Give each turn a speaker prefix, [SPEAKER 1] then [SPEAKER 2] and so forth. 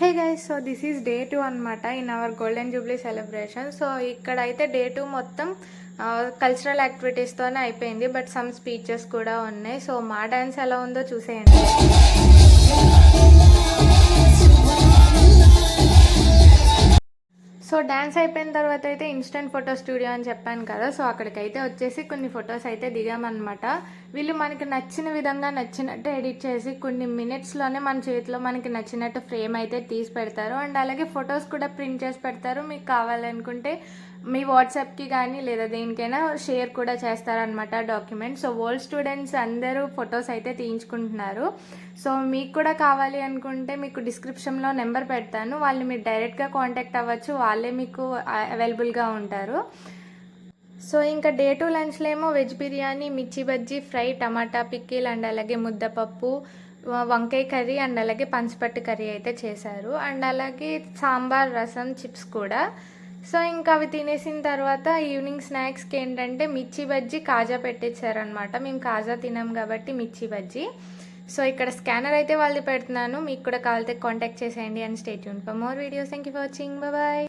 [SPEAKER 1] Hey guys, so this is day 2 అనమాట in our golden Jubilee celebration. So ఇక్కడైతే day 2 మొత్తం cultural యాక్టివిటీస్తోనే అయిపోయింది. But some speeches కూడా ఉన్నాయి. సో మా డ్యాన్స్ ఎలా ఉందో చూసేయండి. సో డ్యాన్స్ అయిపోయిన తర్వాత అయితే ఇన్స్టెంట్ ఫోటో స్టూడియో అని చెప్పాను కదా. సో అక్కడికైతే వచ్చేసి కొన్ని ఫొటోస్ అయితే దిగామన్నమాట. వీళ్ళు మనకి నచ్చిన విధంగా నచ్చినట్టు ఎడిట్ చేసి కొన్ని మినిట్స్లోనే మన చేతిలో మనకి నచ్చినట్టు ఫ్రేమ్ అయితే తీసి పెడతారు. అండ్ అలాగే ఫొటోస్ కూడా ప్రింట్ చేసి పెడతారు. మీకు కావాలనుకుంటే మీ వాట్సాప్కి కానీ లేదా దేనికైనా షేర్ కూడా చేస్తారనమాట డాక్యుమెంట్. సో ఓల్డ్ స్టూడెంట్స్ అందరూ ఫొటోస్ అయితే తీయించుకుంటున్నారు. సో మీకు కూడా కావాలి అనుకుంటే మీకు డిస్క్రిప్షన్లో నెంబర్ పెడతాను. వాళ్ళని మీరు డైరెక్ట్గా కాంటాక్ట్ అవ్వచ్చు. వాళ్ళే మీకు అవైలబుల్గా ఉంటారు. సో ఇంకా డే 2 లంచ్లో ఏమో వెజ్ బిర్యానీ, మిర్చి bajji fry, tomato pickle and అలాగే ముద్దపప్పు, వంకాయ కర్రీ అండ్ అలాగే పంచపట్టు కర్రీ అయితే చేశారు. అండ్ అలాగే సాంబార్, రసం, చిప్స్ కూడా. సో ఇంకా అవి తినేసిన తర్వాత ఈవినింగ్ స్నాక్స్కి ఏంటంటే మిర్చి బజ్జీ, కాజా పెట్టించారనమాట. మేము కాజా తినాం కాబట్టి మిర్చి బజ్జీ. సో ఇక్కడ స్కానర్ అయితే వాళ్ళది పెడుతున్నాను. మీకు కూడా కావాలితే కాంటాక్ట్ చేసేయండి. And stay tune for more videos. Thank you for watching. Bye.